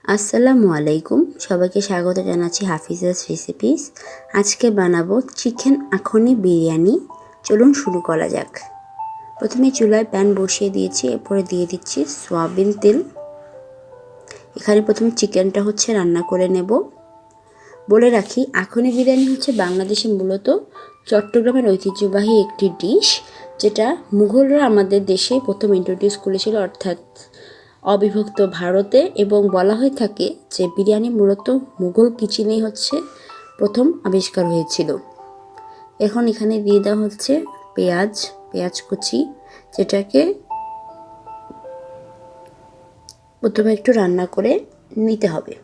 আসসালামু আলাইকুম, সবাইকে স্বাগত জানাচ্ছি হাফিজার রেসিপিস। আজকে বানাবো চিকেন আখনি বিরিয়ানি। চলুন শুরু করা যাক। প্রথমে চুলায় প্যান বসিয়ে দিয়েছি, এরপরে দিয়ে দিচ্ছি সয়াবিন তেল। এখানে প্রথমে চিকেনটা রান্না করে নেব। বলে রাখি, আখনি বিরিয়ানি বাংলাদেশে মূলত চট্টগ্রামের ঐতিহ্যবাহী একটি ডিশ, যেটা মুঘলরা আমাদের দেশে প্রথম ইন্ট্রোডিউস করেছিল, অর্থাৎ অবিভক্ত ভারতে। এবং বলা হয়ে থাকে যে বিরিয়ানি মূলত মুঘল কিচেনেই প্রথম আবিষ্কার হয়েছিল। এখন এখানে দিয়ে দেওয়া হচ্ছে পেঁয়াজ কুচি, যেটাকে প্রথমে একটু রান্না করে নিতে হবে।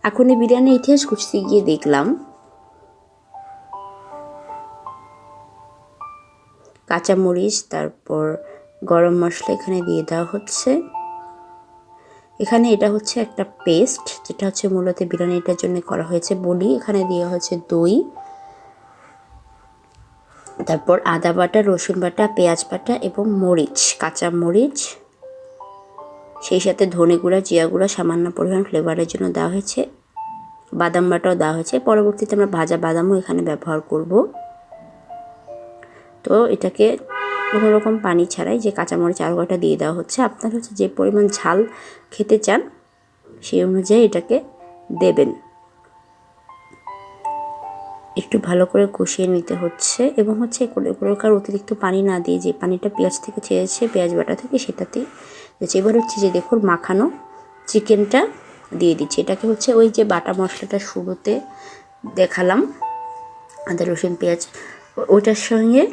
এখন এই বিরিয়ানির ইতিহাস খুঁজতে গিয়ে দেখলাম কাঁচামরিচ, তারপর গরম মশলা এখানে দিয়ে দেওয়া হচ্ছে। এখানে এটা একটা পেস্ট, যেটা মূলত বিরিয়ানিটার জন্য করা হয়েছে বলি। এখানে দেওয়া হচ্ছে দই, তারপর আদা বাটা, রসুন বাটা, পেঁয়াজ বাটা এবং মরিচ, কাঁচা মরিচ, সেই সাথে ধনে গুঁড়া, জিরা গুঁড়া, সামান্য পরিমাণ ফ্লেভারের জন্য দেওয়া হয়েছে। বাদাম বাটাও দেওয়া হয়েছে। পরবর্তীতে আমরা ভাজা বাদামও এখানে ব্যবহার করব। তো এটাকে কোনো রকম পানি ছাড়াই যে কাঁচামরিচ আরও কটা দিয়ে দেওয়া হচ্ছে। আপনার যে পরিমাণ ঝাল খেতে চান সেই অনুযায়ী এটাকে দেবেন। একটু ভালো করে কষিয়ে নিতে হচ্ছে এবং কোনো প্রকার অতিরিক্ত পানি না দিয়ে যে পানিটা পেঁয়াজ থেকে ছেড়েছে, পেঁয়াজ বাটা থেকে, সেটাতেই দিয়েছে। এবার যে দেখুন মাখানো চিকেনটা দিয়ে দিচ্ছি। এটাকে ওই যে বাটা মশলাটা শুরুতে দেখালাম, আদা রসুন পেঁয়াজ, ওটার সঙ্গে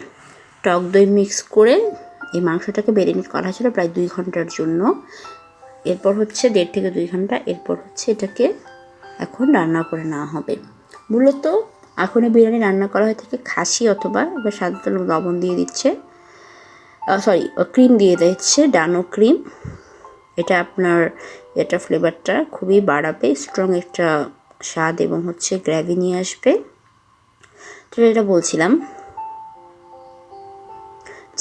টক দই মিক্স করে এই মাংসটাকে মেরিনেট করা হয়েছিল প্রায় 2 ঘন্টার জন্য। এরপর 1.5 থেকে 2 ঘন্টা। এরপর এটাকে এখন রান্না করে নেওয়া হবে। মূলত আখনি বিরিয়ানি রান্না করা হয়ে থাকে খাসি অথবা এবার সাধারণত লবণ দিয়ে দিচ্ছে, ক্রিম দিয়ে দিচ্ছে, ডানো ক্রিম। এটা এটা ফ্লেভারটা খুবই বাড়াবে, স্ট্রং একটা স্বাদ এবং গ্রেভি নিয়ে আসবে। তো এটা বলছিলাম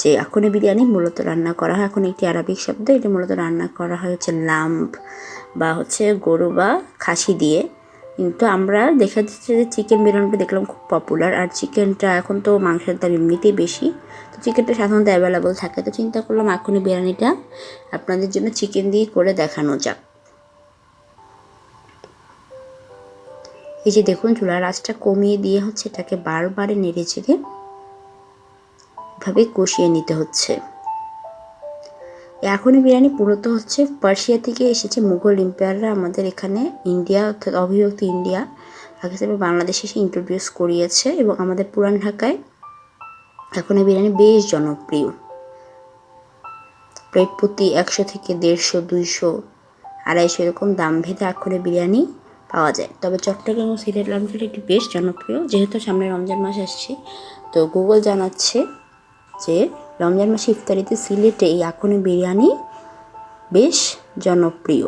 যে আখনি বিরিয়ানি মূলত রান্না করা হয়, এখন একটি আরবিক শব্দ, এটা মূলত রান্না করা হয় লাম্প বা গরু বা খাসি দিয়ে। কিন্তু আমরা দেখা যাচ্ছে যে চিকেন বিরিয়ানিটা দেখলাম খুব পপুলার, আর চিকেনটা এখন তো মাংসের দাম এমনিতেই বেশি, তো চিকেনটা সাধারণত অ্যাভেলেবল থাকে। তো চিন্তা করলাম আখনি বিরিয়ানিটা আপনাদের জন্য চিকেন দিয়ে করে দেখানো যাক। এই যে দেখুন, চুলার আঁচটা কমিয়ে দিয়ে এটাকে বারবারে নেড়ে চেড়ে ভাবে কষিয়ে নিতে হচ্ছে। এখনই বিরিয়ানি মূলত পার্সিয়া থেকে এসেছে। মুঘল এম্পায়াররা আমাদের এখানে ইন্ডিয়া, অর্থাৎ অবিভক্ত ইন্ডিয়া, পাকিস্তান এবং বাংলাদেশে এসে ইন্ট্রোডিউস করিয়েছে এবং আমাদের পুরান ঢাকায় এখনই বিরিয়ানি বেশ জনপ্রিয়। প্রায় প্রতি 100 থেকে 150, 200, 250 এরকম দাম ভেদে এখনই বিরিয়ানি পাওয়া যায়। তবে চট্টগ্রাম ও সিলেট অঞ্চলে এটি বেশ জনপ্রিয়। যেহেতু সামনে রমজান মাস আসছে, তো গুগল জানাচ্ছে যে রমজান মাসে ইফতারিতে সিলেটে এই আখনি বিরিয়ানি বেশ জনপ্রিয়।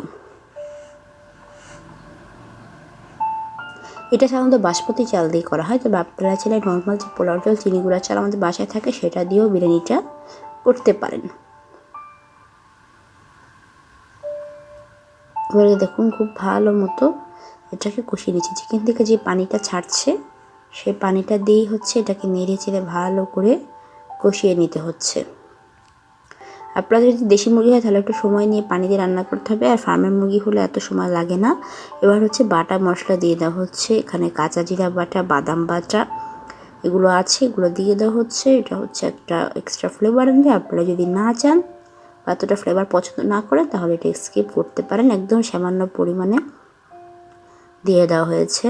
এটা সাধারণত বাসমতি চাল দিয়ে করা হয়, তবে আপনারা চাইলে নর্মাল যে পোলাও চাল, চিনি গুঁড়া চাল আমাদের বাসায় থাকে, সেটা দিয়েও বিরিয়ানিটা করতে পারেন। এবারে দেখুন খুব ভালো মতো এটাকে কষিয়ে নিচ্ছি। চিকেন থেকে যে পানিটা ছাড়ছে সেই পানিটা দিয়েই এটাকে নেড়ে চেড়ে ভালো করে কষিয়ে নিতে হচ্ছে। আপনাদের যদি দেশি মুরগি হয় তাহলে একটু সময় নিয়ে পানি দিয়ে রান্না করতে হবে, আর ফার্মের মুরগি হলে এত সময় লাগে না। এবার বাটা মশলা দিয়ে দেওয়া হচ্ছে। এখানে কাঁচা জিরা বাটা, বাদাম বাটা এগুলো আছে, এগুলো দিয়ে দেওয়া হচ্ছে। এটা একটা এক্সট্রা ফ্লেভার আনবে। আপনারা যদি না চান বা এতটা ফ্লেভার পছন্দ না করেন তাহলে এটা স্কিপ করতে পারেন। একদম সামান্য পরিমাণে দিয়ে দেওয়া হয়েছে।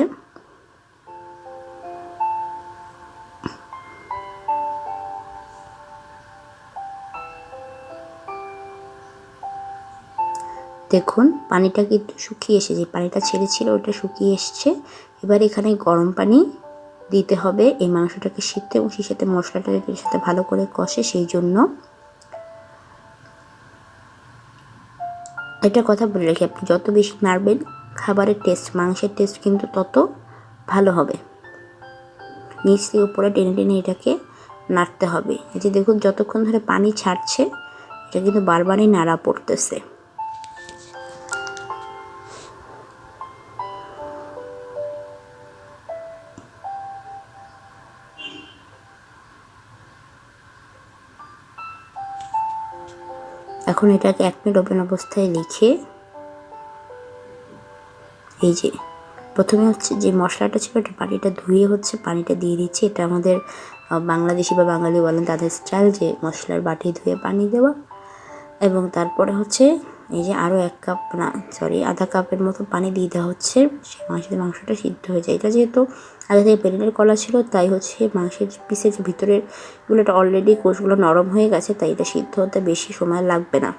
দেখুন পানিটা কিন্তু শুকিয়ে এসেছে, পানিটা ছেড়েছিল ওটা শুকিয়ে এসছে। এবার এখানে গরম পানি দিতে হবে এই মাংসটাকে সিদ্ধ এবং সেই সাথে মশলাটাকে সাথে ভালো করে কষে। সেই জন্য একটা কথা বলে রাখি, আপনি যত বেশি নাড়বেন খাবারের টেস্ট, মাংসের টেস্ট কিন্তু তত ভালো হবে। নিচ থেকে উপরে টেনে টেনে এটাকে নাড়তে হবে। এই যে দেখুন যতক্ষণ ধরে পানি ছাড়ছে এটা কিন্তু বারবারই নাড়া পড়তেছে। এখন এটাকে 1 মিনিট ওপেন অবস্থায় রেখে এই যে প্রথমে হচ্ছে যে মশলাটা ছিল ওটা পানিটা ধুয়ে হচ্ছে পানিটা দিয়ে দিচ্ছি। এটা আমাদের বাংলাদেশি বা বাঙালি বলেন তাদের স্টাইল, যে মশলার বাটি ধুয়ে পানি দেওয়া। এবং তারপরে হচ্ছে এই যে আরও 1 কাপ না সরি আধা কাপের মতো পানি দিয়ে দেওয়া হচ্ছে, সে মাংসটা সিদ্ধ হয়ে যায়। এটা যেহেতু আগে থেকে প্যানের কলা ছিল তাই হচ্ছে মাংসের পিসের যে ভিতরের গুলোটা অলরেডি কোষগুলো নরম হয়ে গেছে, তাই এটা সিদ্ধ হতে বেশি সময় লাগবে না।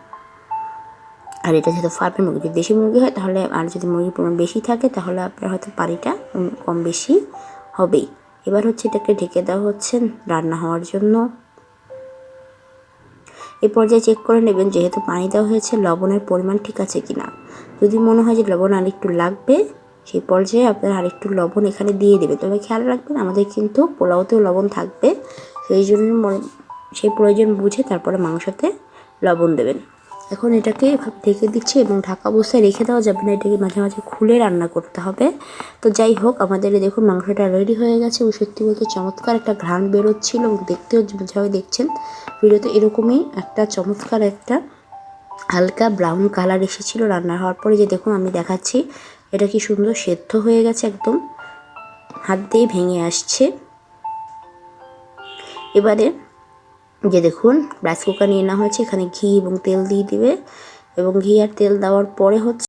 আর এটা যেহেতু ফার্মের মুরগি, যদি দেশি মুরগি হয় তাহলে, আর যদি মুরগির পরিমাণ বেশি থাকে তাহলে আপনার হয়তো পানিটা কম বেশি হবেই। এবার হচ্ছে এটাকে ঢেকে দেওয়া হচ্ছে রান্না হওয়ার জন্য। এই পর্যায়ে চেক করে নেবেন যেহেতু পানি দেওয়া হয়েছে লবণের পরিমাণ ঠিক আছে কিনা। যদি মনে হয় যে লবণ আরেকটু লাগবে, সেই পর্যায়ে আপনারা আরেকটু লবণ এখানে দিয়ে দেবেন। তবে খেয়াল রাখবেন আমাদের কিন্তু পোলাওতেও লবণ থাকবে, সেই জন্য সেই প্রয়োজন বুঝে তারপরে মাংসতে লবণ দেবেন। এখন এটাকে ঢেকে দিচ্ছি এবং ঢাকা অবস্থায় রেখে দেওয়া যাবে না, এটাকে মাঝে মাঝে খুলে রান্না করতে হবে। তো যাই হোক, আমাদের দেখুন মাংসটা রেডি হয়ে গেছে এবং সত্যি বলতে চমৎকার একটা ঘ্রাণ বেরোচ্ছিল এবং দেখতেও যেভাবে দেখছেন ভিডিওতে এরকমই একটা চমৎকার একটা হালকা ব্রাউন কালার এসেছিল রান্না হওয়ার পরে। যে দেখুন আমি দেখাচ্ছি এটা কি সুন্দর সেদ্ধ হয়ে গেছে, একদম হাত দিয়ে ভেঙে আসছে। এবারে যে দেখুন রাইস কুকার নিয়ে নেওয়া হয়েছে, এখানে ঘি এবং তেল দিয়ে দিবে এবং ঘি আর তেল দেওয়ার পরে হচ্ছে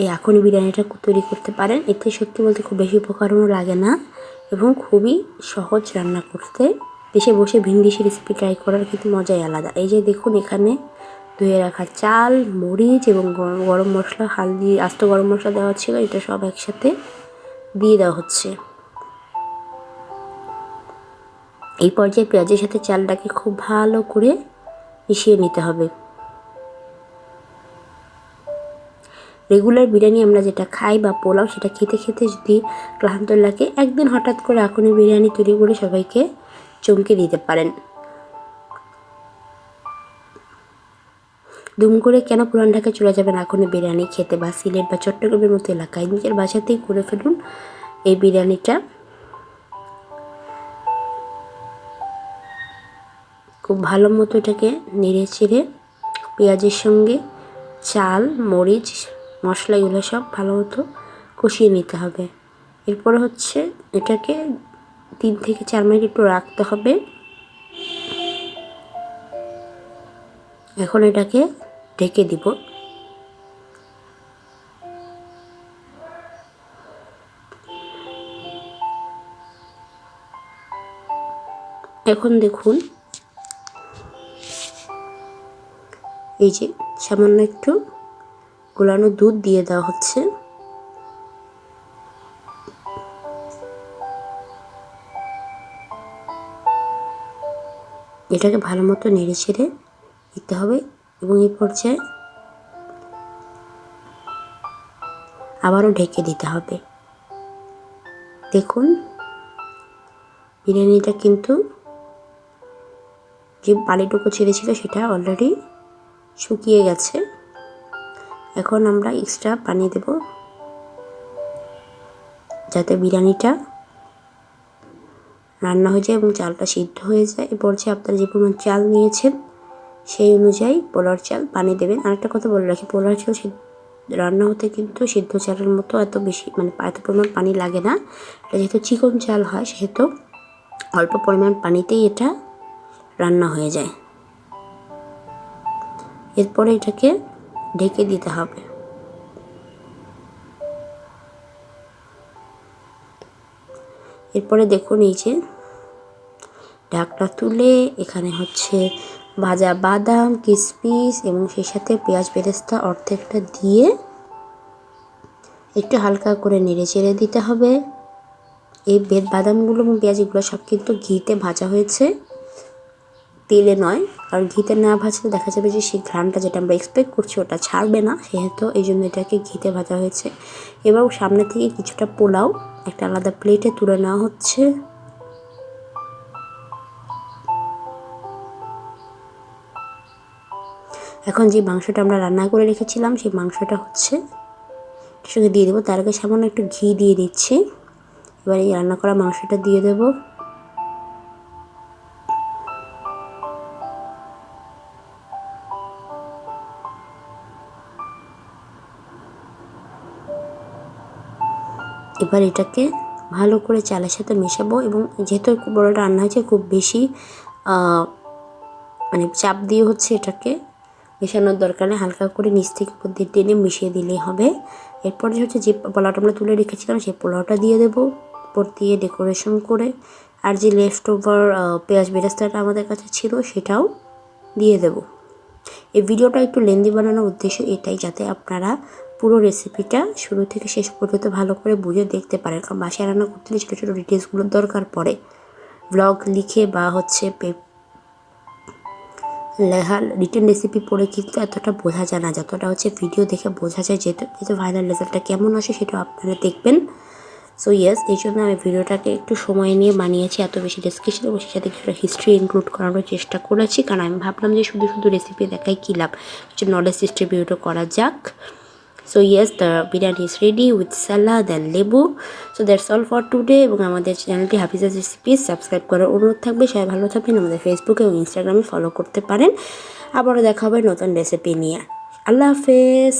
এই আখনি বিরিয়ানিটা তৈরি করতে পারেন। এতে সত্যি বলতে খুব বেশি উপকরণও লাগে না এবং খুবই সহজ রান্না করতে। দেশে বসে ভিনদেশি রেসিপি ট্রাই করার কিন্তু মজাই আলাদা। এই যে দেখুন এখানে ধুয়ে রাখা চাল, মরিচ এবং গরম মশলা, হালদি, আস্ত গরম মশলা দেওয়া ছিল, এটা সব একসাথে দিয়ে দেওয়া হচ্ছে। এই পর্যায়ে পেঁয়াজের সাথে চালটাকে খুব ভালো করে মিশিয়ে নিতে হবে। রেগুলার বিরিয়ানি আমরা যেটা খাই বা পোলাও, সেটা খেতে খেতে যদি ক্লান্ত লাগে, একদিন হঠাৎ করে আখনি বিরিয়ানি তৈরি করে সবাইকে চমকে দিতে পারেন। দুম করে কেন পুরান ঢাকায় চলে যাবেন আখনি বিরিয়ানি খেতে, বা সিলেট বা চট্টগ্রামের মতো এলাকায় নিজের বাসাতেই করে ফেলুন এই বিরিয়ানিটা। খুব ভালো মতো এটাকে নেড়ে চেড়ে পেঁয়াজের সঙ্গে চাল, মরিচ, মশলা এগুলো সব ভালো মতো কষিয়ে নিতে হবে। এরপর হচ্ছে এটাকে 3 থেকে 4 মিনিট একটু রাখতে হবে। এখন এটাকে ঢেকে দিব। এখন দেখুন এই যে সামান্য একটু গোলানো দুধ দিয়ে দেওয়া হচ্ছে। এটাকে ভালো মতো নেড়ে ছেড়ে দিতে হবে এবং এই পর্যায়ে আবারও ঢেকে দিতে হবে। দেখুন বিরিয়ানিটা কিন্তু যে পানিটুকু ছেড়েছিল সেটা অলরেডি শুকিয়ে গেছে। এখন আমরা এক্সট্রা পানি দেব যাতে বিরিয়ানিটা রান্না হয়ে যায় এবং চালটা সিদ্ধ হয়ে যায়। এ পর্যায়ে আপনারা যে পরিমাণ চাল নিয়েছেন সেই অনুযায়ী পোলাওর চাল পানি দেবেন। আরেকটা কথা বলে রাখি, পোলাওর চাল রান্না হতে কিন্তু সিদ্ধ চালের মতো এত বেশি এত পরিমাণ পানি লাগে না। এটা যেহেতু চিকন চাল হয় সেহেতু অল্প পরিমাণ পানিতেই এটা রান্না হয়ে যায়। এরপরে এটাকে ঢেকে দিতে হবে। এরপরে দেখুন এই যে ঢাকনা তুলে এখানে হচ্ছে ভাজা বাদাম, কিশমিশ এবং সেই সাথে পেঁয়াজ বেরেস্তা অর্ধেকটা দিয়ে একটু হালকা করে নেড়ে চেড়ে দিতে হবে। এই বাদামগুলো এবং পেঁয়াজগুলো সব কিন্তু ঘিতে ভাজা হয়েছে, তেলে নয়। কারণ ঘিতে না ভাজলে দেখা যাবে যে সেই ঘ্রাণটা যেটা আমরা এক্সপেক্ট করছি ওটা ছাড়বে না, সেহেতু এই জন্য এটাকে ঘিতে ভাজা হয়েছে। এবার সামনে থেকে কিছুটা পোলাও একটা আলাদা প্লেটে তুলে নেওয়া হচ্ছে। এখন যে মাংসটা আমরা রান্না করে রেখেছিলাম সেই মাংসটা হচ্ছে সঙ্গে দিয়ে দেবো। তার আগে সামান্য একটু ঘি দিয়ে দিচ্ছি। এবার এই রান্না করা মাংসটা দিয়ে দেব। এবার এটাকে ভালো করে চালের সাথে মেশাবো এবং যেহেতু পোলাওটা রান্না হয়েছে খুব বেশি চাপ দিয়ে হচ্ছে এটাকে মেশানোর দরকার নেই, হালকা করে নিচ থেকে উপর দিয়ে টেনে মিশিয়ে দিলেই হবে। এরপরে হচ্ছে যে পোলাওটা আমরা তুলে রেখেছিলাম সেই পোলাওটা দিয়ে দেবো উপর দিয়ে ডেকোরেশন করে। আর যে লেফট ওভার পেঁয়াজ বেরেস্তাটা আমাদের কাছে ছিল সেটাও দিয়ে দেব। এই ভিডিওটা একটু লেন্দি বানানোর উদ্দেশ্য এটাই, যাতে আপনারা পুরো রেসিপিটা শুরু থেকে শেষ পর্যন্ত ভালো করে বুঝে দেখতে পারেন। কারণ বাসায় রান্না করতে গেলে ছোটো ছোটো ডিটেলসগুলোর দরকার পড়ে। ব্লগ লিখে বা হচ্ছে রিটেন রেসিপি পড়ে কিন্তু এতটা বোঝা যায় না, যতটা হচ্ছে ভিডিও দেখে বোঝা যায়। যেহেতু ফাইনাল রেজাল্টটা কেমন আসে সেটা আপনারা দেখবেন। সো ইয়েস, এই জন্য আমি ভিডিওটাকে একটু সময় নিয়ে বানিয়েছি, এত বেশি ডেসক্রিপশন এবং সেই সাথে কিছুটা হিস্ট্রি ইনক্লুড করানোর চেষ্টা করেছি। কারণ আমি ভাবলাম যে শুধু শুধু রেসিপি দেখাই কী লাভ, কিছু নলেজ ডিস্ট্রিবিউটও করা যাক। So yes, the biryani is ready with salad and লেবু. So that's all for today. এবং আমাদের চ্যানেলটি হাফিজা রেসিপিস সাবস্ক্রাইব করার অনুরোধ থাকবে। সবাই ভালো থাকবেন, আমাদের ফেসবুকে এবং ইনস্টাগ্রামে ফলো করতে পারেন। আবারও দেখা হবে নতুন রেসিপি নিয়ে। আল্লাহ হাফেজ।